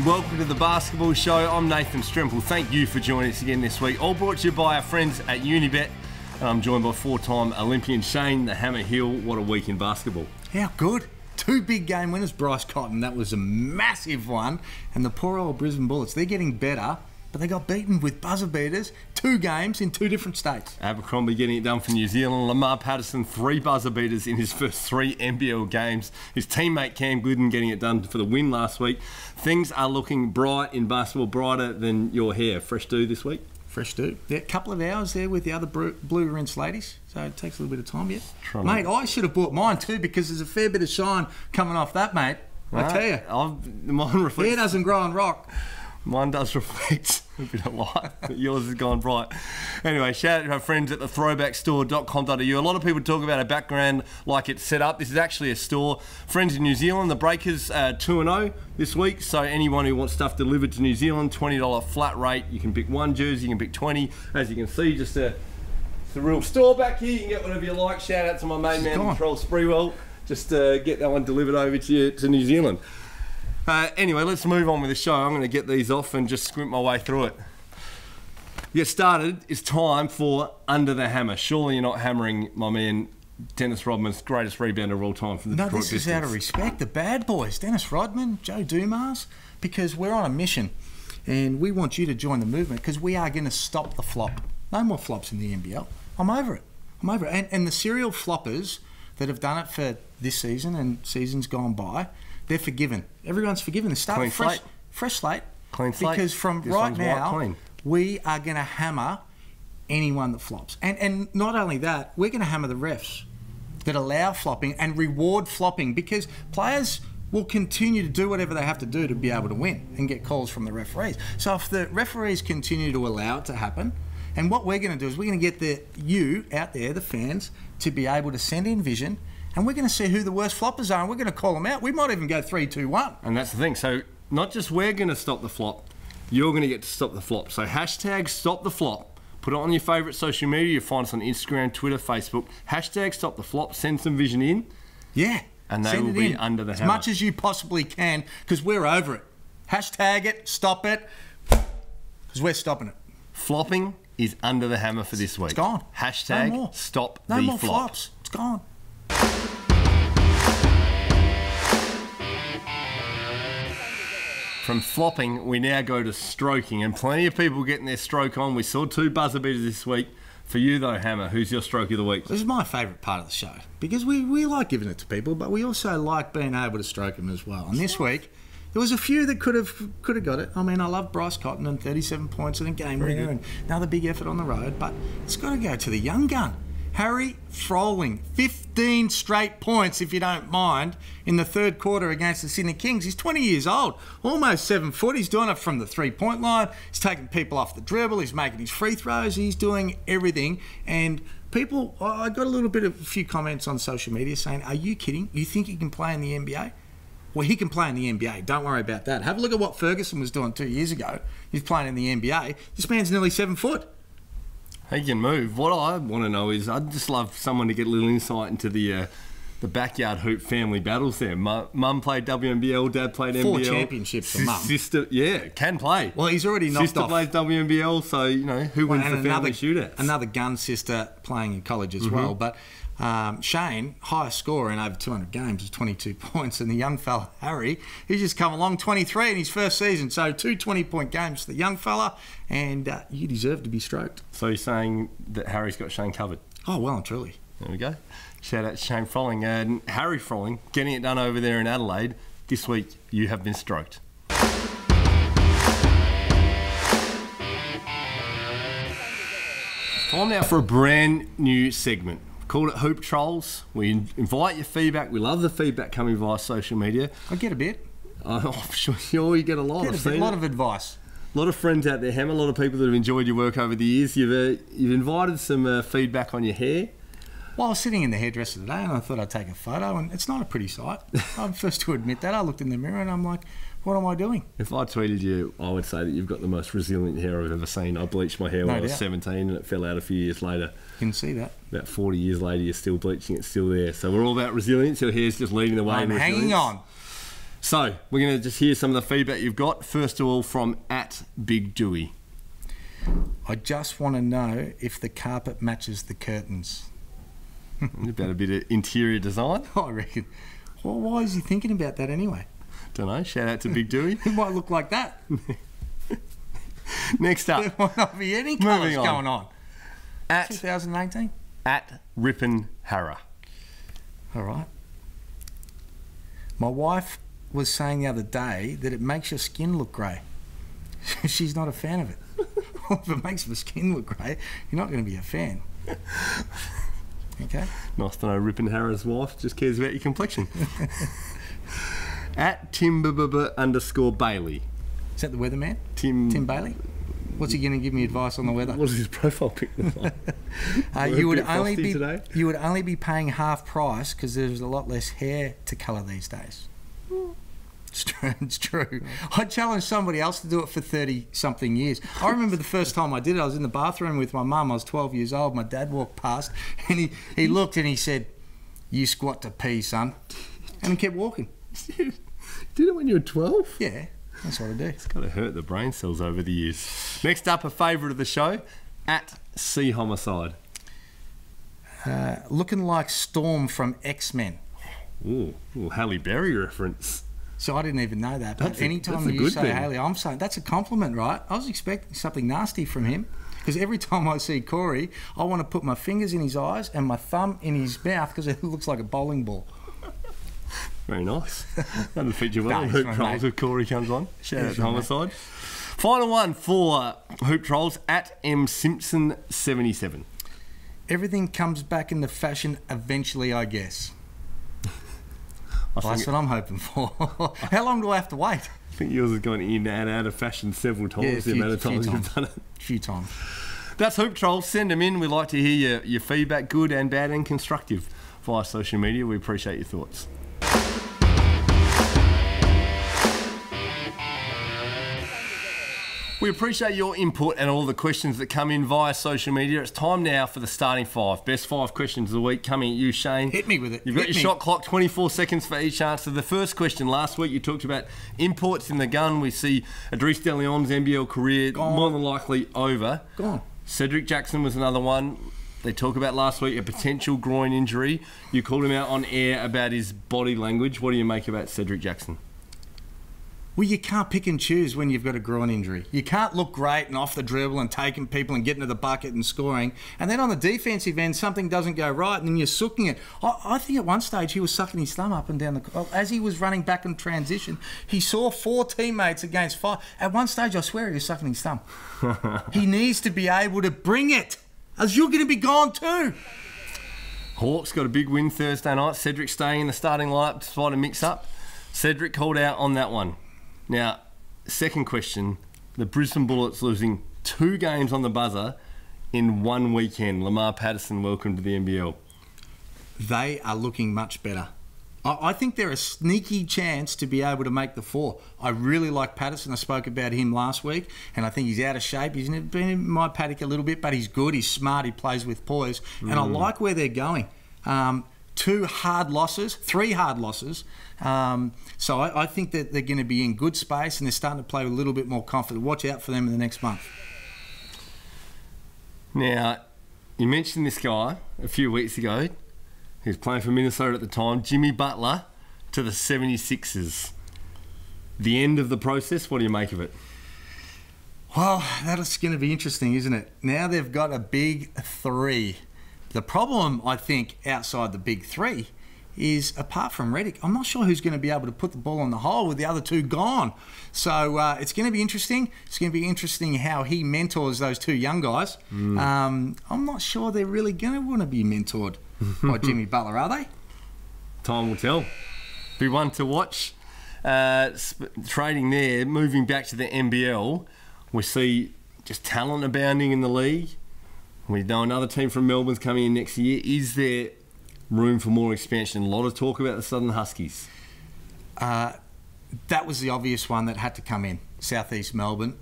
and welcome to the Basketball Show. I'm Nathan Strimple. Thank you for joining us again this week. All brought to you by our friends at Unibet. And I'm joined by four-time Olympian Shane, the Hammer Hill. What a week in basketball. How good. Two big game winners. Bryce Cotton, that was a massive one. And the poor old Brisbane Bullets, they're getting better, but they got beaten with buzzer beaters. 2 games in 2 different states. Abercrombie getting it done for New Zealand. Lamar Patterson, 3 buzzer beaters in his first 3 NBL games. His teammate Cam Gooden getting it done for the win last week. Things are looking bright in basketball, brighter than your hair. Fresh do this week? Fresh do. Yeah, a couple of hours there with the other Blue Rinse ladies, so it takes a little bit of time yet. Mate, I should have bought mine too because there's a fair bit of shine coming off that, mate. I tell you. Mine reflects. Hair doesn't grow on rock. Mine does reflect a bit of light, but yours has gone bright. Anyway, shout out to our friends at the throwbackstore.com.au. A lot of people talk about a background like it's set up. This is actually a store. Friends in New Zealand, the Breakers 2-0 this week. So anyone who wants stuff delivered to New Zealand, $20 flat rate. You can pick 1 jersey, you can pick 20. As you can see, just it's a real store back here. You can get whatever you like. Shout out to my main man, Control Spreewell. Just get that one delivered over to you to New Zealand. Anyway, let's move on with the show. I'm going to get these off and just squint my way through it. To get started, it's time for Under the Hammer. Surely you're not hammering my man Dennis Rodman's greatest rebounder of all time from the Detroit Pistons. No, this is out of respect. The bad boys, Dennis Rodman, Joe Dumars, because we're on a mission and we want you to join the movement because we are going to stop the flop. No more flops in the NBL. I'm over it. I'm over it. And the serial floppers that have done it for this season and seasons gone by, they're forgiven. Everyone's forgiven. They start fresh slate. Clean slate. Because from right now, we are going to hammer anyone that flops. And not only that, we're going to hammer the refs that allow flopping and reward flopping because players will continue to do whatever they have to do to be able to win and get calls from the referees. So if the referees continue to allow it to happen, and what we're going to do is we're going to get you out there, the fans, to be able to send in vision. And we're going to see who the worst floppers are, and we're going to call them out. We might even go 3, 2, 1. And that's the thing. So not just we're going to stop the flop, you're going to get to stop the flop. So hashtag stop the flop. Put it on your favourite social media. You find us on Instagram, Twitter, Facebook. Hashtag stop the flop. Send some vision in. Yeah. And they will be under the hammer. As much as you possibly can, because we're over it. Hashtag it, stop it, because we're stopping it. Flopping is under the hammer for this week. It's gone. Hashtag stop the flop. No more flops. It's gone. From flopping, we now go to stroking, and plenty of people getting their stroke on. We saw 2 buzzer beaters this week. For you, though, Hammer, who's your stroke of the week? This is my favourite part of the show because we like giving it to people, but we also like being able to stroke them as well. And this week, there was a few that could have got it. I mean, I love Bryce Cotton and 37 points and a game winner and another big effort on the road, but it's got to go to the young gun. Harry Froling, 15 straight points, if you don't mind, in the 3rd quarter against the Sydney Kings. He's 20 years old, almost 7 foot. He's doing it from the 3-point line. He's taking people off the dribble. He's making his free throws. He's doing everything. And people, I got a few comments on social media saying, are you kidding? You think he can play in the NBA? Well, he can play in the NBA. Don't worry about that. Have a look at what Ferguson was doing 2 years ago. He's playing in the NBA. This man's nearly 7 foot. He can move. What I want to know is, I'd just love someone to get a little insight into the backyard hoop family battles there. Mum played WNBL, Dad played NBL. 4 championships for Mum. Sister, yeah, can play. Well, he's already knocked off. Sister plays WNBL, so, you know, who wins the family shootouts? Another gun sister playing in college as well. But Shane, highest scorer in over 200 games, is 22 points. And the young fella, Harry, he's just come along, 23 in his first season. So 2 20-point games for the young fella, and you deserve to be stroked. So you're saying that Harry's got Shane covered? Oh, well and truly. There we go. Shout out to Shane Froling. And Harry Froling, getting it done over there in Adelaide. This week, you have been stroked. It's time now for a brand new segment. Called it Hoop Trolls. We invite your feedback. We love the feedback coming via social media. I get a bit. I'm sure you get a lot. A lot of advice. A lot of friends out there, Hammer. A lot of people that have enjoyed your work over the years. You've invited some feedback on your hair. Well, I was sitting in the hairdresser today and I thought I'd take a photo, and it's not a pretty sight. I'm first to admit that. I looked in the mirror and I'm like, what am I doing? If I tweeted you, I would say that you've got the most resilient hair I've ever seen. I bleached my hair when I was 17 and it fell out a few years later. You can see that. About 40 years later, you're still bleaching, it's still there. So we're all about resilience. Your hair's just leading the way. I'm hanging on. So, we're going to just hear some of the feedback you've got. First of all, from @BigDewey. I just want to know if the carpet matches the curtains. About a bit of interior design. I reckon. Well, why is he thinking about that anyway? Don't know. Shout out to Big Dewey. It might look like that. Next up. There might not be any colours going on. At 2018? @Rippin Hara. All right. My wife was saying the other day that it makes your skin look grey. She's not a fan of it. If it makes my skin look grey, you're not going to be a fan. Okay. Nice to know Rippin Hara's wife just cares about your complexion. @Timber_Bailey. Is that the weatherman? Tim Bailey? What's he going to give me advice on the weather? What is his profile pic look like? You would only be paying half price because there's a lot less hair to colour these days. It's true. It's true. I challenged somebody else to do it for 30-something years. I remember the first time I did it, I was in the bathroom with my mum. I was 12 years old. My dad walked past and he looked and he said, "You squat to pee, son." And he kept walking. You did it when you were 12? Yeah, that's what I do. It's got to hurt the brain cells over the years. Next up, a favourite of the show, @C-Homicide. Looking like Storm from X-Men. Ooh, Halle Berry reference. So I didn't even know that. But anytime you say Haley, I'm saying that's a compliment, right? I was expecting something nasty from him because every time I see Corey, I want to put my fingers in his eyes and my thumb in his mouth because it looks like a bowling ball. Very nice. That'll feature well on Hoop Trolls if Corey comes on. Shout out to Homicide. Final one for Hoop Trolls, @MSimpson77. Everything comes back into fashion eventually, I guess. Well, that's what I'm hoping for. How long do I have to wait? I think yours has gone in and out of fashion several times. The amount of times you've done it. A few times. That's Hoop Trolls. Send them in. We'd like to hear your feedback, good and bad and constructive, via social media. We appreciate your thoughts. We appreciate your input and all the questions that come in via social media. It's time now for the starting five. Best 5 questions of the week coming at you, Shane. Hit me with it. You've got your shot clock, 24 seconds for each answer. The first question last week, you talked about imports in the gun. We see Adrice DeLeon's NBL career more than likely over. Gone. Cedric Jackson was another one. They talk about last week a potential groin injury. You called him out on air about his body language. What do you make about Cedric Jackson? Well, you can't pick and choose when you've got a groin injury. You can't look great and off the dribble and taking people and getting to the bucket and scoring. And then on the defensive end, something doesn't go right and then you're sucking it. I think at one stage he was sucking his thumb up and down the... As he was running back in transition, he saw 4 teammates against 5. At one stage, I swear he was sucking his thumb. He needs to be able to bring it, as you're going to be gone too. Hawks got a big win Thursday night. Cedric staying in the starting lineup despite a mix-up. Cedric called out on that one. Now, second question, the Brisbane Bullets losing 2 games on the buzzer in 1 weekend. Lamar Patterson, welcome to the NBL. They are looking much better. I think they're a sneaky chance to be able to make the 4. I really like Patterson. I spoke about him last week, and I think he's out of shape. He's been in my paddock a little bit, but he's good. He's smart. He plays with poise. And I like where they're going. 2 hard losses, 3 hard losses. So I think that they're going to be in good space and they're starting to play with a little bit more confidence. Watch out for them in the next month. Now, you mentioned this guy a few weeks ago. He was playing for Minnesota at the time, Jimmy Butler to the 76ers. The end of the process, what do you make of it? Well, that's going to be interesting, isn't it? Now they've got a big 3. The problem, I think, outside the big 3 is, apart from Redick, I'm not sure who's going to be able to put the ball on the hole with the other 2 gone. So it's going to be interesting. It's going to be interesting how he mentors those 2 young guys. I'm not sure they're really going to want to be mentored by Jimmy Butler, are they? Time will tell. Be one to watch. Trading there, moving back to the NBL, we see just talent abounding in the league. We know another team from Melbourne's coming in next year. Is there room for more expansion? A lot of talk about the Southern Huskies. That was the obvious one that had to come in. Southeast Melbourne.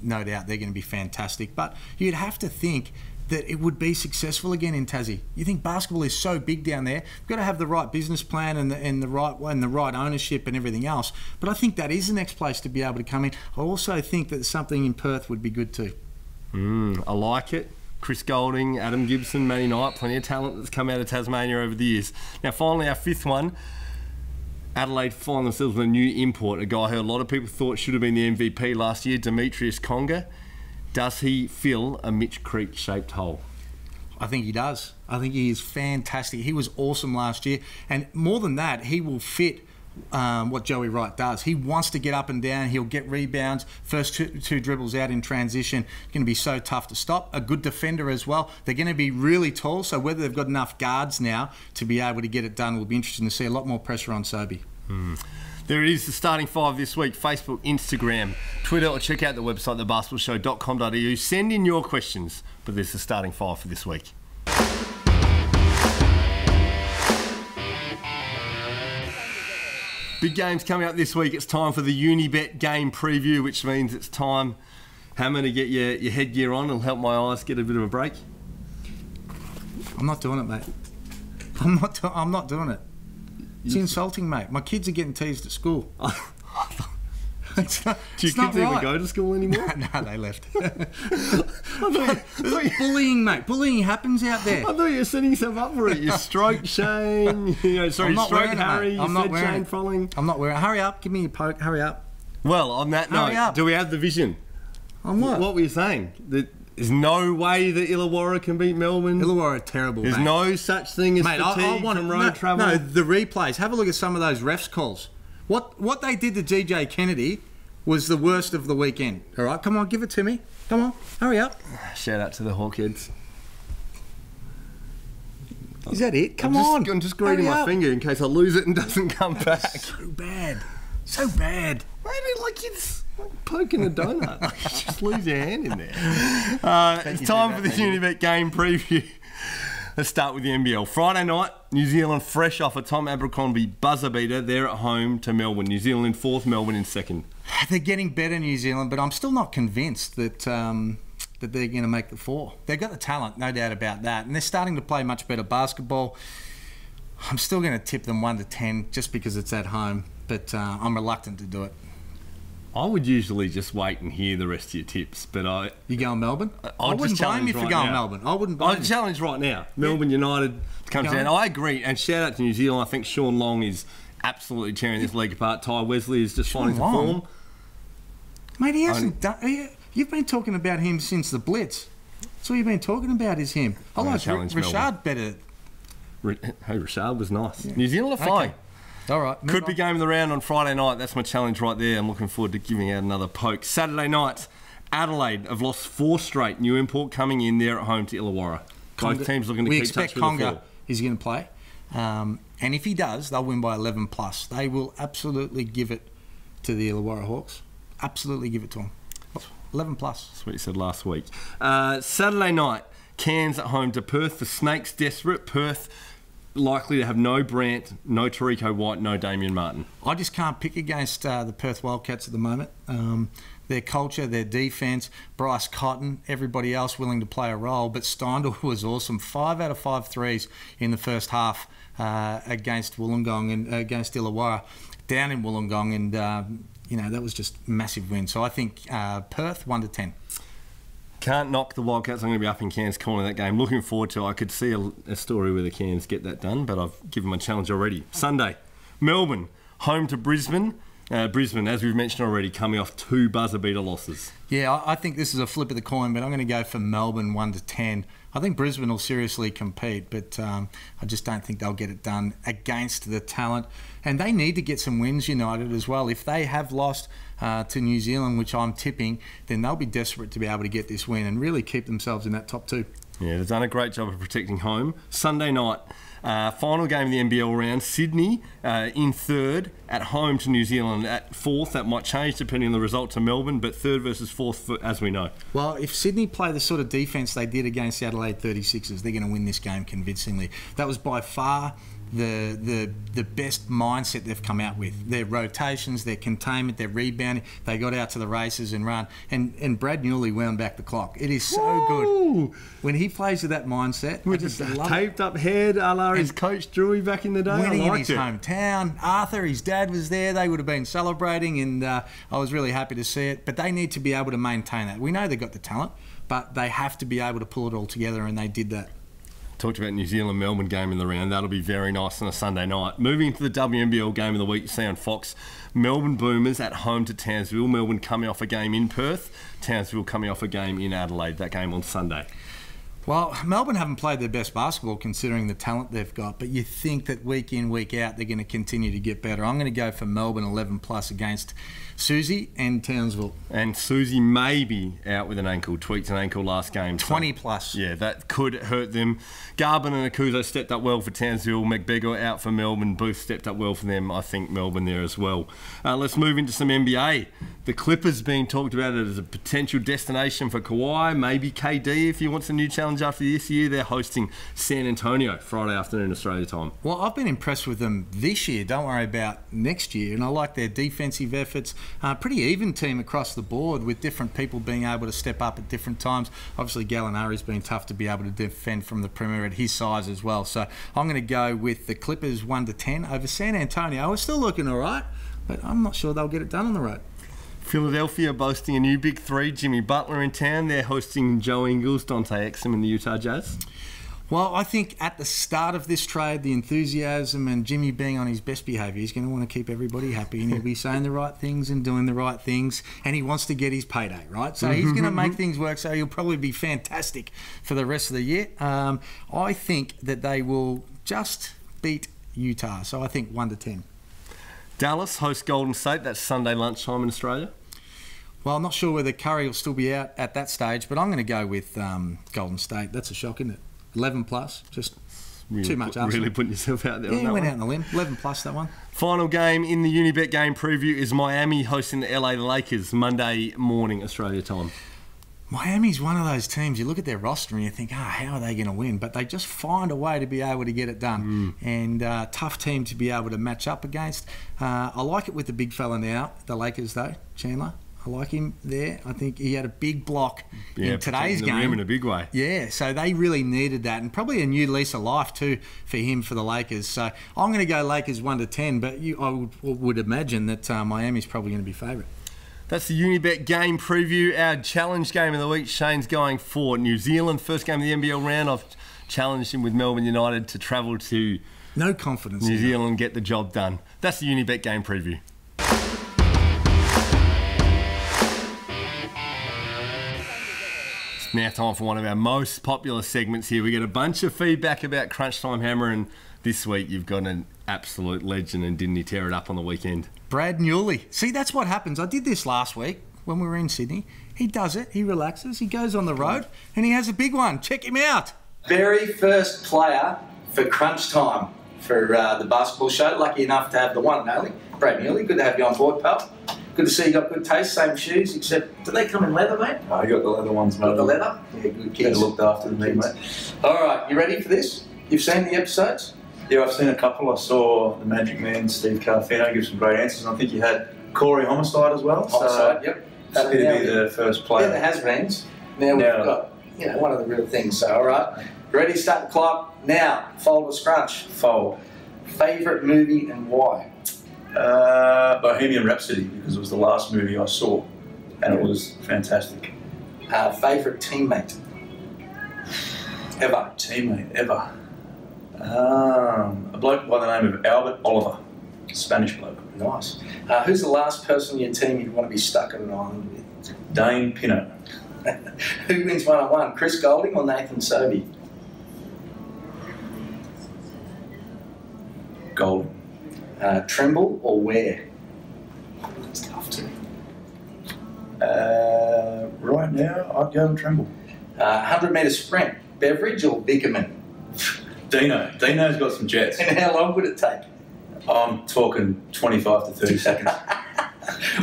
No doubt they're going to be fantastic. But you'd have to think that it would be successful again in Tassie. You think basketball is so big down there. You've got to have the right business plan and the right ownership and everything else. But I think that is the next place to be able to come in. I also think that something in Perth would be good too. I like it. Chris Golding, Adam Gibson, Matty Knight, plenty of talent that's come out of Tasmania over the years. Now, finally, our fifth one. Adelaide find themselves with a new import, a guy who a lot of people thought should have been the MVP last year, Demetrius Conger. Does he fill a Mitch Creek-shaped hole? I think he does. I think he is fantastic. He was awesome last year. And more than that, he will fit what Joey Wright does. He wants to get up and down. He'll get rebounds. First two dribbles out in transition. Going to be so tough to stop. A good defender as well. They're going to be really tall, so whether they've got enough guards now to be able to get it done will be interesting to see. A lot more pressure on Sobey. There it is, the starting five this week. Facebook, Instagram, Twitter, or check out the website, thebasketballshow.com.au. Send in your questions, but there's the starting five for this week. Big games coming up this week. It's time for the Unibet game preview, which means it's time, Hammer, to get your headgear on. It'll help my eyes get a bit of a break. I'm not doing it, mate. I'm not doing it. It's insulting, mate. My kids are getting teased at school. Do your kids even go to school anymore? No, they left. Bullying, mate. Bullying happens out there. I thought you were setting yourself up for it. You stroke Shane. Stroke Harry. I'm not wearing Shane following. I'm not wearing it. Hurry up. Give me your poke. Hurry up. Well, on that note, do we have the vision? On what? What were you saying? There's no way that Illawarra can beat Melbourne. Illawarra are terrible, There's mate. no such thing as fatigue from road travel. No, the replays. Have a look at some of those refs calls. What they did to DJ Kennedy was the worst of the weekend. All right, come on, give it to me. Come on, hurry up. Shout out to the Hawkheads. Is that it? Come on. I'm just greeting my finger in case I lose it and doesn't come back. So bad. So bad. Maybe like it's like poking a donut. Just lose your hand in there. It's time for the Unibet game preview. Let's start with the NBL. Friday night, New Zealand fresh off a Tom Abercrombie buzzer beater. They're at home to Melbourne. New Zealand in fourth, Melbourne in second. They're getting better, New Zealand, but I'm still not convinced that that they're going to make the four. They've got the talent, no doubt about that, and they're starting to play much better basketball. I'm still going to tip them 1-10 just because it's at home, but I'm reluctant to do it. I would usually just wait and hear the rest of your tips, but You going Melbourne? I wouldn't blame you for going Melbourne. I wouldn't blame you. I'd challenge right now. Melbourne United comes down. I agree, and shout out to New Zealand. I think Sean Long is absolutely tearing this league apart. Ty Wesley is just finding some form. Mate, he hasn't done... You've been talking about him since the Blitz. That's all you've been talking about is him. I like Rashad better. Hey, Rashad was nice. Yeah. New Zealand are fine. Okay. All right. Could be game of the round on Friday night. That's my challenge right there. I'm looking forward to giving out another poke. Saturday night, Adelaide have lost 4 straight. New import coming in there at home to Illawarra. Both teams looking to keep touch with the four. We expect Conger is going to play. And if he does, they'll win by 11 plus. They will absolutely give it to the Illawarra Hawks. Absolutely give it to them. 11 plus. That's what you said last week. Saturday night, Cairns at home to Perth. The Snakes desperate. Perth likely to have no Brant, no Tariko White, no Damian Martin. I just can't pick against the Perth Wildcats at the moment. Their culture, their defence, Bryce Cotton, everybody else willing to play a role. But Steindl was awesome. 5 out of 5 threes in the first half against Wollongong and against Illawarra down in Wollongong, and that was just a massive win. So I think Perth 1-10. Can't knock the Wildcats. I'm going to be up in Cairns calling that game. Looking forward to it. I could see a story where the Cairns get that done, but I've given my challenge already. Sunday, Melbourne, home to Brisbane. Brisbane, as we've mentioned already, coming off 2 buzzer beater losses. Yeah, I think this is a flip of the coin, but I'm going to go for Melbourne 1-10. I think Brisbane will seriously compete, but I just don't think they'll get it done against the talent. And they need to get some wins, United, as well. If they have lost to New Zealand, which I'm tipping, then they'll be desperate to be able to get this win and really keep themselves in that top 2. Yeah, they've done a great job of protecting home. Sunday night, final game of the NBL round. Sydney in 3rd at home to New Zealand at 4th. That might change depending on the result to Melbourne, but 3rd versus 4th, as we know. Well, if Sydney play the sort of defence they did against the Adelaide 36ers, they're going to win this game convincingly. That was by far the best mindset they've come out with. Their rotations, their containment, their rebounding. They got out to the races and run. And Brad Newley wound back the clock. It is so good when he plays with that mindset. With the taped up head, a la his coach Drewy back in the day. Winning in his hometown. Arthur, his dad was there. They would have been celebrating, and I was really happy to see it. But they need to be able to maintain that. We know they've got the talent, but they have to be able to pull it all together, and they did that. Talked about New Zealand-Melbourne game in the round. That'll be very nice on a Sunday night. Moving to the WNBL game of the week, you see on Fox, Melbourne Boomers at home to Townsville. Melbourne coming off a game in Perth. Townsville coming off a game in Adelaide. That game on Sunday. Well, Melbourne haven't played their best basketball considering the talent they've got, but you think that week in, week out, they're going to continue to get better. I'm going to go for Melbourne 11+ against Susie and Townsville. And Susie may be out with an ankle, tweaked an ankle last game. 20+. Yeah, that could hurt them. Garvin and Akuzo stepped up well for Townsville. McBegor out for Melbourne. Booth stepped up well for them. I think Melbourne there as well. Let's move into some NBA. The Clippers being talked about as a potential destination for Kawhi, maybe KD if he wants a new challenge after this year. They're hosting San Antonio Friday afternoon Australia time. Well, I've been impressed with them this year. Don't worry about next year. And I like their defensive efforts. Pretty even team across the board with different people being able to step up at different times. Obviously, Gallinari's been tough to be able to defend from the perimeter at his size as well. So I'm going to go with the Clippers 1-10 over San Antonio. We're still looking all right, but I'm not sure they'll get it done on the road. Philadelphia boasting a new big three. Jimmy Butler in town. They're hosting Joe Ingles, Dante Exum and the Utah Jazz. Well, I think at the start of this trade, the enthusiasm and Jimmy being on his best behaviour, he's going to want to keep everybody happy and he'll be saying the right things and doing the right things, and he wants to get his payday, right? So he's going to make things work, so he'll probably be fantastic for the rest of the year. I think that they will just beat Utah, so I think 1-10. Dallas hosts Golden State. That's Sunday lunchtime in Australia. Well, I'm not sure whether Curry will still be out at that stage, but I'm going to go with Golden State. That's a shock, isn't it? 11+, just really, too much. Arsenal. Really putting yourself out there. Yeah, on that went one. out on the limb. 11+, that one. Final game in the Unibet game preview is Miami hosting the LA Lakers Monday morning Australia time. Miami's one of those teams, you look at their roster and you think, how are they going to win? But they just find a way to be able to get it done. And tough team to be able to match up against. I like it with the big fella now, the Lakers though, Chandler. I like him there. I think he had a big block in today's game. Rim in a big way. Yeah, so they really needed that. And probably a new lease of life too for him, for the Lakers. So I'm going to go Lakers 1-10, but I would imagine that Miami's probably going to be favourite. That's the Unibet game preview. Our challenge game of the week, Shane's going for New Zealand. First game of the NBL round. I've challenged him with Melbourne United to travel to no confidence New Zealand and get the job done. That's the Unibet game preview. It's now time for one of our most popular segments here. We get a bunch of feedback about CrunchTime Hammer, and this week you've got an absolute legend, and didn't he tear it up on the weekend? Brad Newley. See, that's what happens. I did this last week when we were in Sydney. He does it. He relaxes. He goes on the road, and he has a big one. Check him out. Very first player for CrunchTime for the basketball show. Lucky enough to have the one and only Brad Newley. Good to have you on board, pal. Good to see you got good taste. Same shoes, except do they come in leather, mate? I got the leather ones, mate. Got the leather? Yeah, good kids. Looked after the kids. mate. All right, you ready for this? You've seen the episodes? Yeah, I've seen a couple. I saw the Magic Man, Steve Carfino, give some great answers, and I think you had Corey Homicide as well. Homicide, yep. Happy to be the first player. Yeah, there has been. Now we've got, one of the real things. So, all right, ready to start the clock now. Fold or scrunch? Fold. Favourite movie and why? Bohemian Rhapsody, because it was the last movie I saw, and it was fantastic. Favourite teammate? Ever? Teammate ever. A bloke by the name of Albert Oliver, Spanish bloke. Nice. Who's the last person in your team you'd want to be stuck at an island with? Dane Pinnock. Who wins 1-on-1? Chris Golding or Nathan Sobey? Golding. Trimble or Ware? It's tough too. Right now, I'd go and Trimble. 100-metre sprint, Beveridge or Bickerman? Dino. Dino's got some jets. And how long would it take? I'm talking 25 to 30 seconds.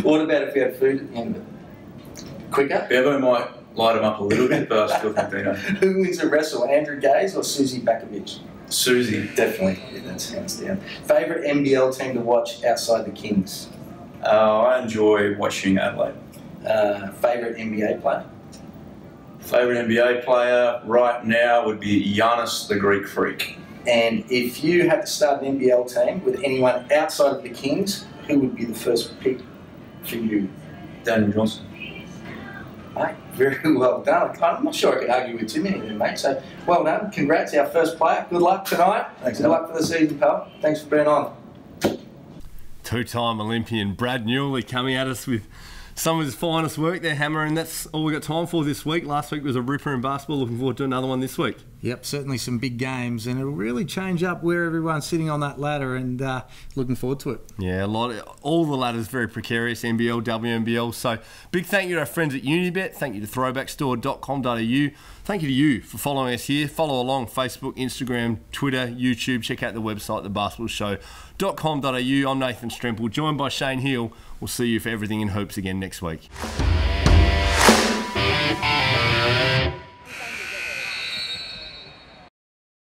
What about if you had food at the end of it? Quicker? Bevo might light him up a little bit, but I still think Dino. Who wins a wrestle, Andrew Gaze or Susie Bakovic? Susie, definitely. Yeah, that's hands down. Favourite NBL team to watch outside the Kings? I enjoy watching Adelaide. Favourite NBA player? Favourite NBA player right now would be Giannis the Greek Freak. And if you had to start an NBL team with anyone outside of the Kings, who would be the first pick for you? Daniel Johnson. Mate, very well done. I'm not sure I could argue with too many of them, mate. So, well done. Congrats, our first player. Good luck tonight. Thanks, Good luck for the season, pal. Thanks for being on. Two-time Olympian Brad Newley coming at us with some of his finest work there, Hammer, and that's all we got time for this week. Last week was a ripper in basketball. Looking forward to another one this week. Yep, certainly some big games, and it'll really change up where everyone's sitting on that ladder, and looking forward to it. Yeah, all the ladders very precarious, NBL, WNBL. So big thank you to our friends at Unibet. Thank you to throwbackstore.com.au. Thank you to you for following us here. Follow along Facebook, Instagram, Twitter, YouTube. Check out the website, thebasketballshow.com.au. I'm Nathan Stremple, joined by Shane Hill. We'll see you for Everything in Hoops again next week.